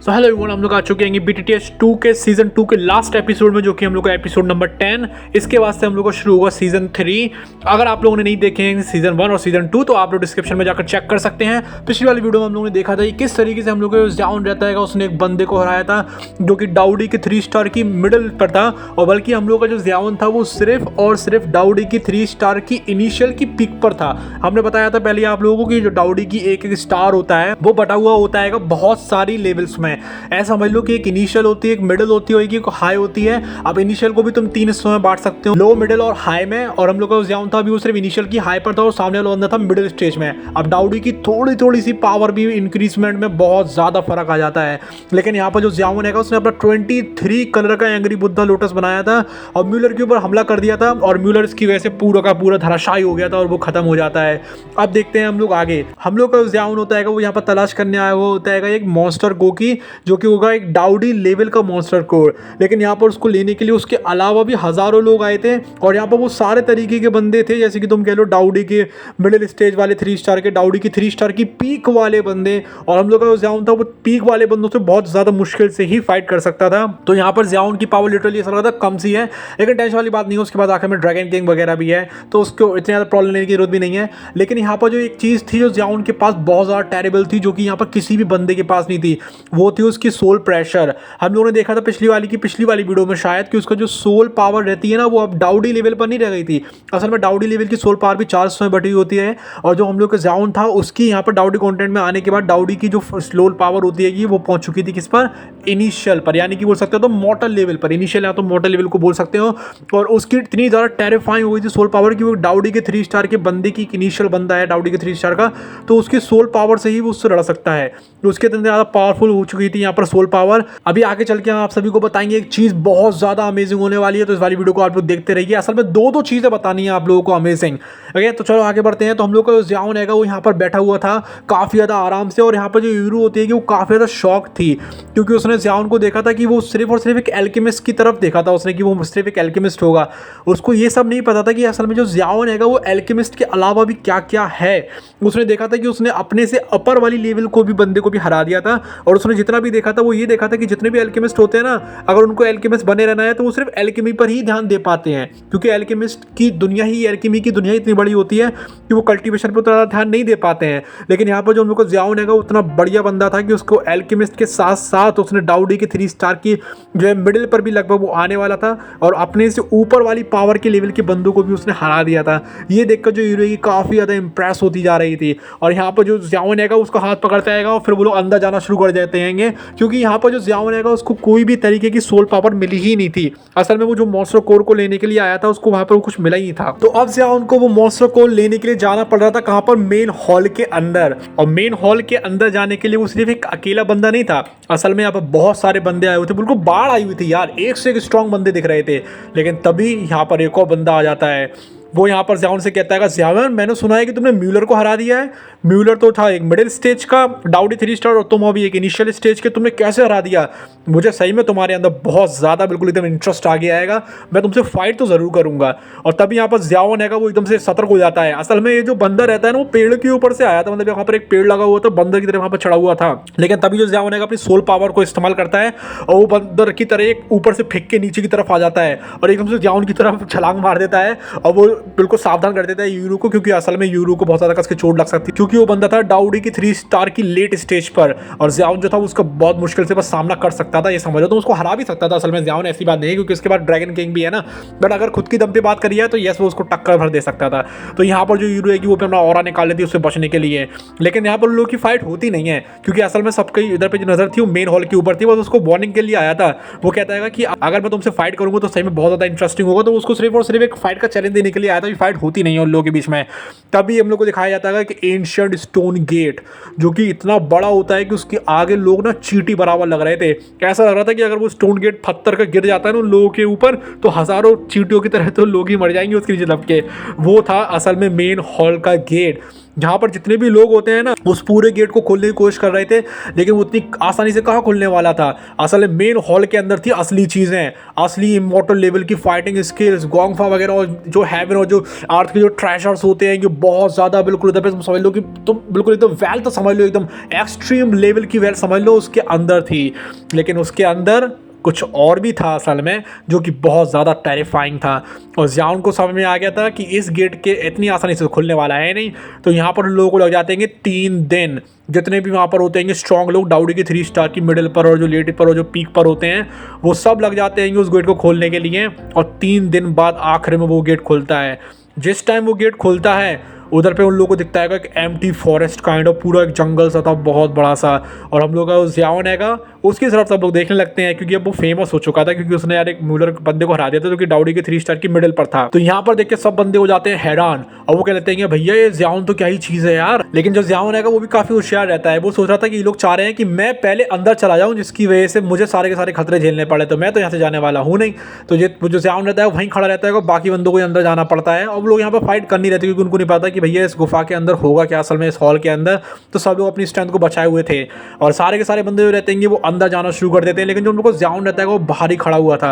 So hello everyone, हम लोग आ चुके हैं BTTS 2 के सीजन 2 के लास्ट एपिसोड में, जो कि हम लोग का एपिसोड नंबर 10। इसके वास्ते हम लोग को शुरू होगा सीजन 3। अगर आप लोगों ने नहीं देखे हैं सीजन 1 और सीजन 2 तो आप लोग डिस्क्रिप्शन में जाकर चेक कर सकते हैं। पिछली वाली वीडियो में हम लोगों ने देखा था कि किस तरीके से हम लोग जाउन रहता है, उसने एक बंदे को हराया था जो कि डाउडी के 3 स्टार की मिडिल पर था, और बल्कि हम लोग का जो जाउन था वो सिर्फ और सिर्फ डाउडी की 3 स्टार की इनिशियल की पिक पर था। हमने बताया था पहले आप लोगों को कि जो डाउडी की एक एक स्टार होता है वो बटा हुआ होता है बहुत सारी लेवल्स में। ऐसा समझ लो कि एक इनिशियल होती है, एक मिडिल होती है, एक हाई होती है। अब इनिशियल को भी तुम 3 हिस्सों में बांट सकते हो, लो, मिडिल और हाई में। और हम लोग का जाउन था अभी वो सिर्फ इनिशियल की हाई पर था और सामने वाला बंदा था मिडिल स्टेज में। अब डाउडी की थोड़ी थोड़ी सी पावर भी इंक्रीजमेंट में बहुत ज्यादा फर्क आ जाता है, लेकिन यहाँ पर जो जाउन है उसने अपना 23 कलर का एंग्री बुद्धा लोटस बनाया था और म्यूलर के ऊपर हमला कर दिया था, और म्यूलर इसकी वजह से पूरा का पूरा धराशायी हो गया था और वो खत्म हो जाता है। अब देखते हैं हम लोग आगे। हम लोग का जाउन होता है वो यहाँ पर तलाश करने आया हुआ होता है एक मॉन्स्टर गोकी, जो कि होगा एक डाउडी लेवल का मॉन्स्टर कोर। लेकिन यहाँ पर उसको लेने के लिए उसके अलावा भी हजारों लोग आए थे, और यहाँ पर वो सारे तरीके के बंदे थे, जैसे कि तुम कह लो डाउडी के मिडिल स्टेज वाले 3 स्टार के, डाउडी की 3 स्टार की पीक वाले बंदे। और हम लोग का जाउन था वो पीक वाले बंदों से बहुत ज्यादा मुश्किल से ही फाइट कर सकता था। तो यहाँ पर जाउन की पावर लिटरली ऐसा लगा था कम सी है, लेकिन टेंशन वाली बात नहीं है। उसके बाद आखिर में ड्रैगन किंग वगैरह भी है, तो उसको इतनी ज़्यादा प्रॉब्लम लेने की जरूरत भी नहीं है। लेकिन यहाँ पर जो एक चीज़ थी जो जाउन के पास बहुत ज़्यादा टेरेबल थी, जो कि यहाँ पर किसी भी बंदे के पास नहीं थी, वो थी उसकी सोल प्रेशर। हम लोगों ने देखा था पिछली वाली वीडियो में शायद कि उसका जो सोल पावर रहती है ना वो अब डाउडी लेवल पर नहीं रह गई थी। असल में डाउडी लेवल की सोल पावर भी 400 में बटी होती है, और जो हम लोग का जाउन था उसकी यहाँ पर डाउडी कंटेंट में आने के बाद डाउडी की जो सोल पावर होती है वो पहुंच चुकी थी किस पर, इनिशियल पर, यानी कि बोल सकते हो तो मॉर्टल लेवल पर। इनिशियल या तो मॉर्टल लेवल को बोल सकते हो। और उसकी इतनी ज़्यादा टेरिफाइंग हो गई थी सोल पावर की वो डाउडी के 3 स्टार के बंदे की इनिशियल बंदा है डाउडी के 3 स्टार का, तो उसकी सोल पावर से ही वो उससे लड़ सकता है। तो उसके इतनी ज़्यादा पावरफुल हो चुकी थी यहाँ पर सोल पावर। अभी आगे चल के हम आप सभी को बताएंगे एक चीज़ बहुत ज़्यादा अमेजिंग होने वाली है, तो इस वाली वीडियो को आप लोग देखते रहिए। असल में दो चीज़ें बतानी है आप लोगों को अमेजिंग। ओके, तो चलो आगे बढ़ते हैं। तो हम लोग का जाउन है वो यहाँ पर बैठा हुआ था काफ़ी ज़्यादा आराम से, और यहाँ पर जो यूरू होती है कि वो काफ़ी ज़्यादा शॉक थी, क्योंकि उसने जाउन को देखा था कि वो सिर्फ और सिर्फ एक एल्केमिस्ट की तरफ देखा था उसने, कि वो सिर्फ एक एल्केमिस्ट होगा। उसको ये सब नहीं पता था कि असल में जो जाउन है वो एल्केमिस्ट के अलावा भी क्या क्या है। उसने देखा था कि उसने अपने से अपर वाली लेवल को भी बंदे को भी हरा दिया था, और उसने जितना भी देखा था वो ये देखा था कि जितने भी एल्केमिस्ट होते हैं ना, अगर उनको एल्केमिस्ट बने रहना है तो वो सिर्फ एल्केमी पर ही ध्यान दे पाते हैं, क्योंकि एल्केमिस्ट की दुनिया ही, एल्केमी की दुनिया इतनी बड़ी होती है कि वो कल्टीवेशन पर उतना ध्यान नहीं दे पाते हैं। लेकिन यहाँ पर जो हम लोग को जाउन है उतना बढ़िया बंदा था कि उसको एल्केमिस्ट के साथ साथ उसने डाउडी के 3 स्टार की जो है मिडिल पर भी लगभग वो आने वाला था, और अपने से ऊपर वाली पावर के लेवल के बंदों को भी उसने हरा दिया था। ये देखकर जो हीरो की काफ़ी ज़्यादा इंप्रेस होती जा रही थी। और यहाँ पर जो जाउन है उसका हाथ पकड़ता है और फिर वो लोग अंदर जाना शुरू कर देते हैं, क्योंकि यहाँ पर जो जाउन है उसको कोई भी तरीके की सोल पावर मिली ही नहीं थी। असल में वो जो मॉन्स्टर कोर को लेने के लिए आया था उसको वहाँ पर कुछ मिला ही था। तो अब जाउन को वो मॉन्स्टर कोर लेने के लिए जाना पड़ रहा था कहाँ पर, मेन हॉल के अंदर। और मेन हॉल के अंदर जाने के लिए वो सिर्फ एक अकेला बंदा नहीं था, असल में यहाँ पर बहुत सारे बंदे आए हुए थे, बिल्कुल बाढ़ आई हुई थी यार, एक से एक स्ट्रॉन्ग बंदे दिख रहे थे। लेकिन तभी यहाँ पर एक और बंदा आ जाता है। वो यहाँ पर जाउन से कहता है जाउन, मैंने सुना है कि तुमने म्यूलर को हरा दिया है। म्यूलर तो था एक मिडिल स्टेज का डाउडी 3 स्टार, और तुम अभी एक इनिशियल स्टेज के, तुमने कैसे हरा दिया? मुझे सही में तुम्हारे अंदर बहुत ज़्यादा बिल्कुल एकदम इंटरेस्ट आ गया आएगा, मैं तुमसे फाइट तो ज़रूर करूँगा। और तभी यहाँ पर जाउन है वो एकदम से सतर्क हो जाता है। असल में ये जो बंदर रहता है ना वो पेड़ के ऊपर से आया था, मतलब यहाँ पर एक पेड़ लगा हुआ था, बंदर की तरह वहाँ पर चढ़ा हुआ था। लेकिन तभी जो जाउन है अपनी सोल पावर को इस्तेमाल करता है और वो बंदर की तरह एक ऊपर से फेंक के नीचे की तरफ आ जाता है और एकदम से जाउन की तरफ छलांग मार देता है, और वो बिल्कुल सावधान कर देता है यूरू को, क्योंकि असल में यूरू को बहुत ज़्यादा कसके चोट लग सकती है, क्योंकि वो बंदा था डाउडी की 3 स्टार की लेट स्टेज पर, और जाउन जो था उसका बहुत मुश्किल से बस सामना कर सकता था। ये समझो तो उसको हरा भी सकता था असल में जाउन, ऐसी बात नहीं है, क्योंकि उसके बाद ड्रैगन किंग भी है ना, बट अगर खुद की दम पे बात करिए तो यस वो उसको टक्कर भर दे सकता था। तो यहाँ पर जो यूरू है कि वो अपना ऑरा निकाल लेती है उससे बचने के लिए। लेकिन यहाँ पर लोगों की फाइट होती नहीं है, क्योंकि असल में सबकी इधर पे जो नजर थी वो मेन हॉल के ऊपर थी। बस उसको वार्निंग के लिए आया था। वो कहता है कि अगर मैं तुमसे फाइट करूंगा तो सही में बहुत ज़्यादा इंटरेस्टिंग होगा, तो उसको सिर्फ और सिर्फ एक फाइट का चैलेंज देने के लिए आया था। फाइट होती नहीं है उन लोगों के बीच में। तभी हम लोग को दिखाया जाता है कि एंशिएंट स्टोन गेट, जो कि इतना बड़ा होता है कि उसके आगे लोग ना चींटी बराबर लग रहे थे। ऐसा लग रहा था कि अगर वो स्टोन गेट पत्थर का गिर जाता है ना उन लोगों के ऊपर तो हजारों चींटियों की तरह तो लोग ही मर जाएंगे उसके नीचे लपके। वो था असल में मेन हॉल का गेट। जहाँ पर जितने भी लोग होते हैं ना उस पूरे गेट को खोलने की कोशिश कर रहे थे, लेकिन वो इतनी आसानी से कहाँ खुलने वाला था। असल में मेन हॉल के अंदर थी असली चीज़ें, असली इमॉर्टल लेवल की फाइटिंग स्किल्स, गोंगफा वगैरह, और जो हेवन और जो अर्थ के जो ट्रेजर्स होते हैं, ये बहुत ज़्यादा बिल्कुल उधर पे समझ लो कि तुम बिल्कुल एकदम वेल्थ समझ लो, एकदम एक्सट्रीम लेवल की वेल्थ समझ लो उसके अंदर थी। लेकिन उसके अंदर कुछ और भी था असल में, जो कि बहुत ज़्यादा टेरिफाइंग था। और जियान को समझ में आ गया था कि इस गेट के इतनी आसानी से खुलने वाला है नहीं, तो यहाँ पर लोगों को लग जाते हैं 3 दिन। जितने भी वहाँ पर होते हैं स्ट्रॉन्ग लोग, डाउडी की 3 स्टार की मिडिल पर और जो लेट पर और जो पीक पर होते हैं, वो सब लग जाते हैं उस गेट को खोलने के लिए। और 3 दिन बाद आखिर में वो गेट खुलता है। जिस टाइम वो गेट खुलता है उधर पे उन लोगों को दिखता है एक एम्प्टी फॉरेस्ट काइंड ऑफ, पूरा एक जंगल सा था बहुत बड़ा सा। और हम लोग का जियान है उसकी तरफ सब लोग देखने लगते हैं, क्योंकि अब वो फेमस हो चुका था, क्योंकि उसने यार एक म्यूलर बंदे को हरा दिया था जो कि डाउडी के 3 स्टार की मिडिल पर था। तो यहाँ पर देख के सब बंदे हो जाते हैं हैरान, और वो कह लेते हैं कि भैया ये जियान तो क्या ही चीज़ है यार। लेकिन जो जियान है वो भी काफ़ी होशियार रहता है। वो सोच रहा था कि ये लोग चाह रहे हैं कि मैं पहले अंदर चला जाऊँ, जिसकी वजह से मुझे सारे के सारे खतरे झेलने पड़े, तो मैं तो यहाँ से जाने वाला हूँ नहीं। तो जो जियान रहता है वहीं खड़ा रहता है, बाकी बंदों को अंदर जाना पड़ता है। और लोग यहाँ पर फाइट कर नहीं रहते, क्योंकि उनको नहीं पता कि भैया इस गुफा के अंदर होगा क्या असल में, इस हॉल के अंदर। तो सब लोग अपनी स्ट्रेंथ को बचाए हुए थे, और सारे के सारे बंदे जो रहते हैं वो अंदर जाना शुरू कर देते हैं। लेकिन जो उनको जियान रहता है वो बाहर ही खड़ा हुआ था।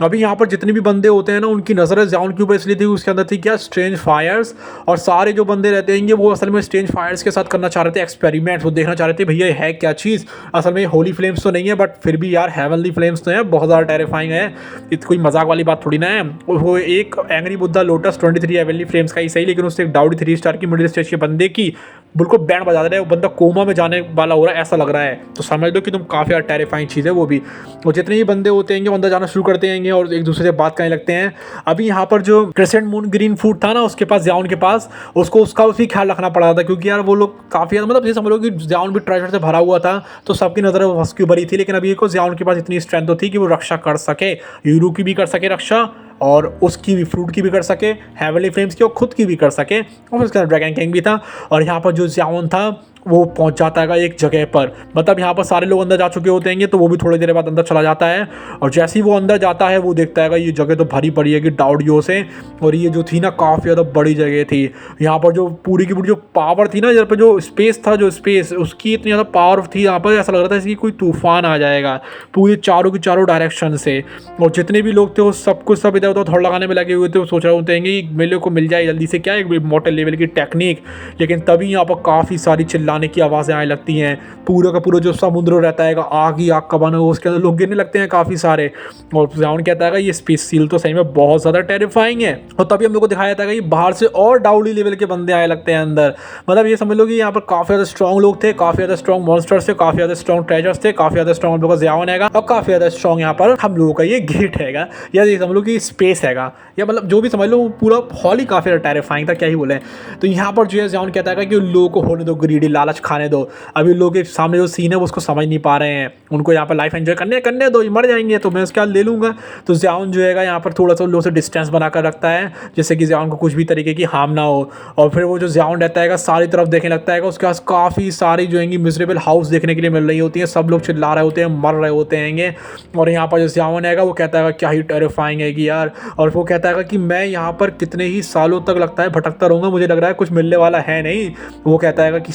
अभी यहाँ पर जितने भी बंदे होते हैं ना, उनकी नजर जियान के ऊपर इसलिए थी, उसके अंदर थी क्या, स्ट्रेंज फायर्स। और सारे जो बंदे रहते हैं वो असल में स्ट्रेंज फायर्स के साथ करना चाह रहे थे एक्सपेरिमेंट्स। वो देखना चाह रहे थे भैया ये है क्या चीज़। असल में होली फ्लेम्स तो नहीं है, बट फिर भी यार हेवनली फ्लेम्स तो है, बहुत ज़्यादा टेरिफाइंग है। इत कोई मजाक वाली बात थोड़ी ना है। वो एक angry Buddha lotus 23 heavenly flames का ही सही, लेकिन उससे एक डाउडी 3 स्टार की मिडिल स्टेज के बंदे की बिल्कुल बैंड बजा दे रहा है। वो बंदा कोमा में जाने वाला हो रहा है ऐसा लग रहा है। तो समझ लो कि तुम काफ़ी ज़्यादा टेरिफाइंग चीज़ है वो भी। और जितने भी बंदे होते हैं वो अंदर जाना शुरू करते हैं और एक दूसरे से बात करने लगते हैं। अभी यहाँ पर जो क्रेसेंट मून ग्रीन फूड था ना उसके पास, जियान के पास, उसका उसी ख्याल रखना पड़ा था, क्योंकि यार वो लोग काफ़ी ज़्यादा, मतलब ये समझ लो कि जियान भी ट्रेजर से भरा हुआ था, तो सबकी नज़र उसकी भरी थी। लेकिन अभी जियान के पास इतनी स्ट्रेंथ तो थी कि वो रक्षा कर सके, यूरू की भी कर सके रक्षा, और उसकी भी, फ्रूट की भी कर सके, हेवनली फ्लेम्स की, और खुद की भी कर सके। और उसके अंदर ड्रैगन किंग भी था। और यहाँ पर जो जियान था वो पहुंच जाता है एक जगह पर, मतलब यहाँ पर सारे लोग अंदर जा चुके होते हैं, तो वो भी थोड़ी देर बाद अंदर चला जाता है। और जैसे ही वो अंदर जाता है वो देखता है ये जगह तो भरी पड़ी है कि डाउडियों से, और ये जो थी ना काफ़ी ज़्यादा बड़ी जगह थी। यहाँ पर जो पूरी की पूरी जो पावर थी ना, यहाँ पर जो स्पेस था, जो स्पेस उसकी इतनी ज़्यादा पावर थी, यहाँ पर ऐसा लग रहा था जैसे कि कोई तूफान आ जाएगा पूरे चारों की चारों डायरेक्शन से। और जितने भी लोग थे वो सब इधर उधर थोड़ा लगाने में लगे हुए थे। वो सोच रहे होते हैं कि मेले को मिल जाए जल्दी से क्या एक मॉडल लेवल की टेक्निक। लेकिन तभी यहाँ पर काफ़ी सारी चिल्लाने की आवाज़ें आने लगती हैं। पूरा का पूरा जो समुद्र रहता है आग ही आग का बना हुआ, उसके अंदर लोग गिरने लगते हैं काफ़ी सारे। और जियान कहता है ये स्पेस सील तो सही में बहुत ज़्यादा टेरिफाइंग है। और तभी हम लोग को दिखाया जाता है कि बाहर से और डाउडी लेवल के बंदे आए लगते हैं अंदर। मतलब ये समझ लो कि यहाँ पर काफ़ी ज़्यादा स्ट्रॉन्ग लोग थे, काफ़ी ज़्यादा स्ट्रॉन्ग मॉन्स्टर्स थे, काफ़ी ज़्यादा स्ट्रॉन्ग ट्रेजर्स थे, काफ़ी ज़्यादा स्ट्रॉन्ग हम लोग का जियान है, और काफ़ी ज़्यादा स्ट्रॉन्ग यहाँ पर हम लोगों का ये गेट है, या ये समझ लो कि स्पेस है, या मतलब जो भी समझ लो पूरा हॉल ही काफ़ी ज़्यादा टेरिफाइंग था, क्या ही बोले। तो यहाँ पर जो है जियान कहता है कि लोगों को होने दो, ग्रीडी लालच खाने दो। अभी लोग के सामने जो सीन है वो उसको समझ नहीं पा रहे हैं, उनको यहाँ पर लाइफ एंजॉय करने दो, ये मर जाएंगे तो मैं उसके बाद ले लूँगा। तो जियान जो है यहाँ पर थोड़ा सा लोगों से डिस्टेंस बनाकर रखता है, जिससे कि जियान को कुछ भी तरीके की हार्म ना हो। और फिर वो जो जियान रहता है सारी तरफ देखने लगता है, उसके पास काफ़ी सारी जो है मिजरेबल हाउस देखने के लिए मिल रही होती हैं, सब लोग चिल्ला रहे होते हैं, मर रहे होते हैं। और यहाँ पर जो जियान है वो कहता है क्या ही टेरिफाइंग है कि यार। और वो कहता है कि मैं यहाँ पर कितने ही सालों तक लगता है भटकता रहूँगा, मुझे लग रहा है कुछ मिलने वाला है नहीं। वो कहता है कि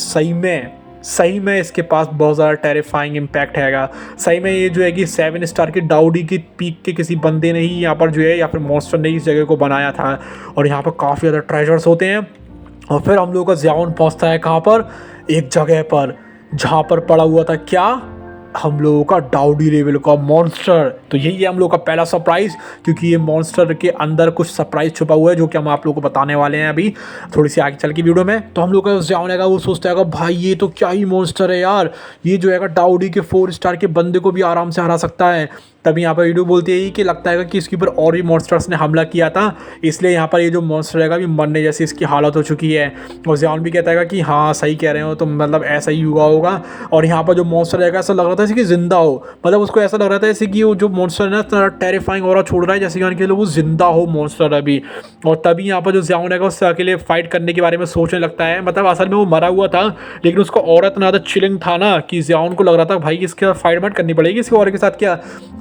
सही में इसके पास बहुत ज़्यादा टेरिफाइंग इम्पैक्ट हैगा। सही में ये जो है कि 7 स्टार की डाउडी की पीक के किसी बंदे ने ही यहाँ पर जो है, या फिर मॉन्स्टर ने इस जगह को बनाया था। और यहाँ पर काफ़ी ज़्यादा ट्रेजर्स होते हैं। और फिर हम लोग का जियान पहुँचता है कहाँ पर, एक जगह पर जहाँ पर पड़ा हुआ था क्या, हम लोगों का डाउडी लेवल का मॉन्स्टर। तो यही है हम लोग का पहला सरप्राइज़, क्योंकि ये मॉन्स्टर के अंदर कुछ सरप्राइज़ छुपा हुआ है जो कि हम आप लोगों को बताने वाले हैं अभी थोड़ी सी आगे चल की वीडियो में। तो हम लोग का जियान है वो सोचता है भाई ये तो क्या ही मॉन्स्टर है यार, ये जो है डाउडी के 4 स्टार के बंदे को भी आराम से हरा सकता है। तभी यहाँ पर वीडियो बोलती है कि लगता है कि इसके ऊपर और भी मॉन्स्टर्स ने हमला किया था, इसलिए यहाँ पर ये जो मॉन्स्टर है भी मरने जैसी इसकी हालत हो चुकी है। और जियान भी कहता है कि हाँ सही कह रहे हो तो, मतलब ऐसा ही हुआ होगा। और यहाँ पर जो मॉन्स्टर है ऐसा लग रहा था था जैसे कि जिंदा हो, मतलब उसको ऐसा लग रहा था जैसे कि वो जो मॉन्स्टर है ना इतना टेरिफाइंग ऑरा छोड़ रहा है जैसे कि वो जिंदा हो मॉन्स्टर अभी। और तभी यहाँ पर जो ज़ियाओन है उससे अकेले फाइट करने के बारे में सोचने लगता है, मतलब असल में वो मरा हुआ था लेकिन उसका ऑरा इतना ज़्यादा चिलिंग था ना कि ज़ियाओन को लग रहा था भाई इसके साथ फाइट मत करनी पड़ेगी, इसके और के साथ क्या।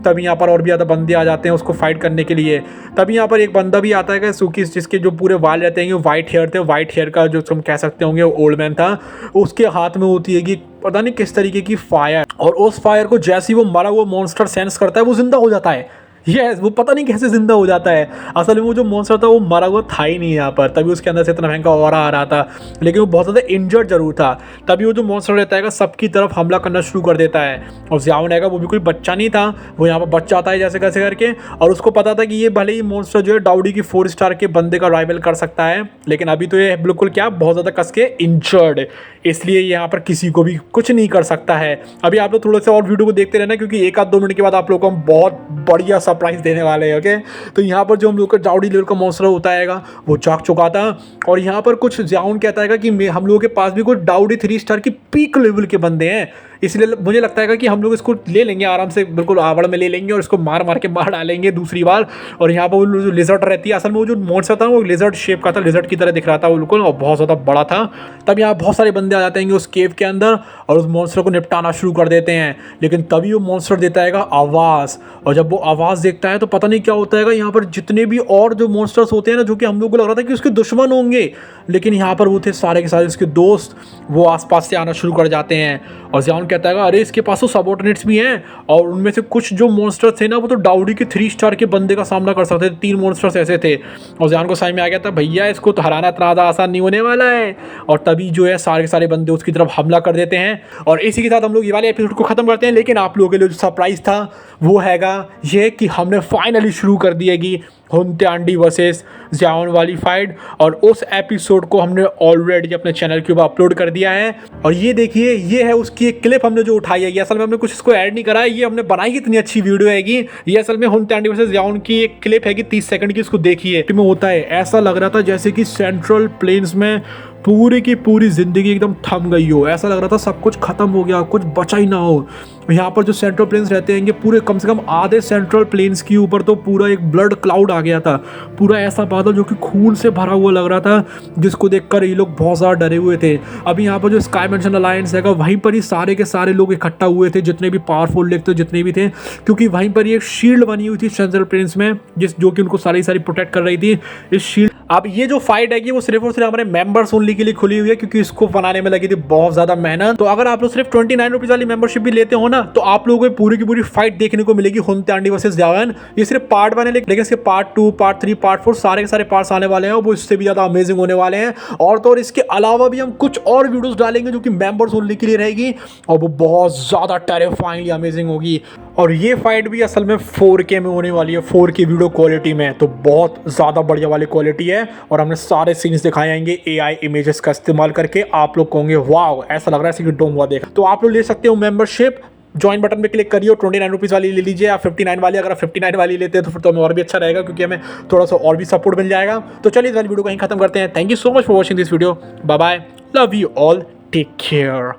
तभी यहाँ पर और भी ज़्यादा बंदे आ जाते हैं उसको फाइट करने के लिए। तभी यहाँ पर एक बंदा भी आता है सुकी, जिसके जो पूरे बाल रहते हैं वाइट हेयर थे, वाइट हेयर का जो तुम कह सकते होंगे ओल्ड मैन था। उसके हाथ में होती है कि पता नहीं किस तरीके की फायर, और उस फायर को जैसे ही वो मरा हुआ मॉन्स्टर सेंस करता है वो जिंदा हो जाता है। यस, वो पता नहीं कैसे जिंदा हो जाता है। असल में वो जो मॉन्स्टर था वो मरा हुआ था ही नहीं यहाँ पर, तभी उसके अंदर से इतना महंगा ऑरा आ रहा था, लेकिन वो बहुत ज़्यादा इंजर्ड जरूर था। तभी वो जो मॉन्स्टर रहता है सबकी तरफ हमला करना शुरू कर देता है। और ज़ियाओन है वो भी कोई बच्चा नहीं था, वो यहाँ पर बच्चा आता है जैसे कैसे करके, और उसको पता था कि ये भले ही मॉन्स्टर जो है डाउडी की 4 स्टार के बंदे का राइवल कर सकता है, लेकिन अभी तो ये बिल्कुल क्या बहुत ज़्यादा कस के इंजर्ड, इसलिए यहाँ पर किसी को भी कुछ नहीं कर सकता है। अभी आप लोग थोड़े से और वीडियो को देखते रहना, क्योंकि 1-2 मिनट के बाद आप लोग को हम बहुत बढ़िया सरप्राइज देने वाले हैं। ओके, तो यहाँ पर जो हम लोग का डाउडी लेवल का मॉन्स्टर होता है वो जाग चुका था, और यहाँ पर कुछ ज़ियाओन कहता है कि हम लोगों के पास भी कुछ डाउडी 3 स्टार की पीक लेवल के बंदे हैं, इसलिए मुझे लगता है कि हम लोग इसको ले लेंगे आराम से, बिल्कुल आवड़ में ले लेंगे और इसको मार मार के मार डालेंगे दूसरी बार। और यहाँ पर वो जो लिजर्ट रहती है, असल में वो जो मॉन्स्टर था वो लिजर्ट शेप का था, लिजर्ट की तरह दिख रहा था वो बिल्कुल, और बहुत ज़्यादा बड़ा था। तब यहाँ बहुत सारे बंदे आ जाते हैं उस केव के अंदर और उस मॉन्स्टर को निपटाना शुरू कर देते हैं, लेकिन तभी वो मॉन्स्टर देता है आवाज़, और जब वो आवाज़ देखता है तो पता नहीं क्या होता है यहाँ पर जितने भी और जो मॉन्स्टर्स होते हैं ना, जो कि हम लोग को लग रहा था कि उसके दुश्मन होंगे, लेकिन यहाँ पर वो थे सारे के सारे उसके दोस्त, वो आसपास से आना शुरू कर जाते हैं। और ज़ियाओन कहता है अरे इसके पास तो सबऑर्डिनेट्स भी हैं, और उनमें से कुछ जो मॉन्स्टर्स थे ना वो तो डाउडी के 3 स्टार के बंदे का सामना कर सकते थे, 3 मॉन्स्टर्स ऐसे थे। और ज़ियाओन को समझ में आ गया था भैया इसको तो हराना इतना ज़्यादा आसान नहीं होने वाला है, और तभी जो है सारे के सारे बंदे उसकी तरफ हमला कर देते हैं। और इसी के साथ हम लोग ये वाले एपिसोड को ख़त्म करते हैं, लेकिन आप लोगों के लिए जो सरप्राइज़ था वो हैगा ये कि हमने फाइनली शुरू कर दी हैगी हुनत्यांडी वर्सेस ज़ियाओन वाली फाइट, और उस एपिसोड को हमने ऑलरेडी अपने चैनल के ऊपर अपलोड कर दिया है। और ये देखिए ये है उसकी एक क्लिप हमने जो उठाई है, ये असल में हमने कुछ इसको ऐड नहीं करा है, ये हमने बनाई इतनी अच्छी वीडियो हैगी। ये असल में हुनत्यांडी वर्सेस ज़ियाओन की एक क्लिप है कि 30 सेकंड की, इसको देखिए। में होता है ऐसा लग रहा था जैसे कि सेंट्रल प्लेन्स में पूरी की पूरी ज़िंदगी एकदम थम गई हो, ऐसा लग रहा था सब कुछ खत्म हो गया, कुछ बचा ही ना हो। यहाँ पर जो सेंट्रल प्लेन्स रहते हैं पूरे कम से कम आधे सेंट्रल प्लेन्स के ऊपर तो पूरा एक ब्लड क्लाउड आ गया था, पूरा ऐसा बादल जो कि खून से भरा हुआ लग रहा था, जिसको देखकर ये लोग बहुत ज़्यादा डरे हुए थे। अभी यहाँ पर जो स्काई मेंशन अलायंस है वहीं पर ही सारे के सारे लोग इकट्ठा हुए थे, जितने भी पावरफुल लेग थे जितने भी थे, क्योंकि वहीं पर एक शील्ड बनी हुई थी सेंट्रल प्लेन्स में जो कि उनको सारी प्रोटेक्ट कर रही थी इस शील्ड। अब ये जो फाइट है वो सिर्फ और सिर्फ हमारे मेंबर्स ओनली के लिए खुली हुई है, क्योंकि इसको बनाने में लगी थी बहुत ज़्यादा मेहनत। तो अगर आप लोग सिर्फ 29 रुपीज़ वाली मेंबरशिप भी लेते हो ना, तो आप लोगों को पूरी की पूरी फाइट देखने को मिलेगी हुनत्यांडी वर्सेस ज़ियाओन। ये सिर्फ पार्ट 1 है, लेकिन इसके पार्ट 2, पार्ट 3, पार्ट 4 सारे के सारे पार्ट्स आने वाले हैं, वो इससे भी ज़्यादा अमेजिंग होने वाले हैं। और तो और इसके अलावा भी हम कुछ और वीडियोस डालेंगे जो कि मेंबर्स ओनली के लिए रहेगी, और वो बहुत ज़्यादा टेरिफाइंगली अमेजिंग होगी। और ये फाइट भी असल में 4K में होने वाली है, 4K वीडियो क्वालिटी में, तो बहुत ज़्यादा बढ़िया वाली क्वालिटी है। और हमने सारे सीन्स दिखाए जाएंगे AI इमेजेस का इस्तेमाल करके, आप लोग कहोगे वाव ऐसा लग रहा है कि डोम हुआ देखा। तो आप लोग ले सकते हो मेंबरशिप, ज्वाइन बटन पे क्लिक करिए, 29 रुपीज़ वाली ले लीजिए या 59 वाली। अगर आप 59 वाली लेते हैं तो फिर तो हमें और भी अच्छा रहेगा, क्योंकि हमें थोड़ा सा और भी सपोर्ट मिल जाएगा। तो चलिए इस वाली वीडियो को यहीं खत्म करते हैं। Thank you so much for watching this video, bye bye, love you all, take care.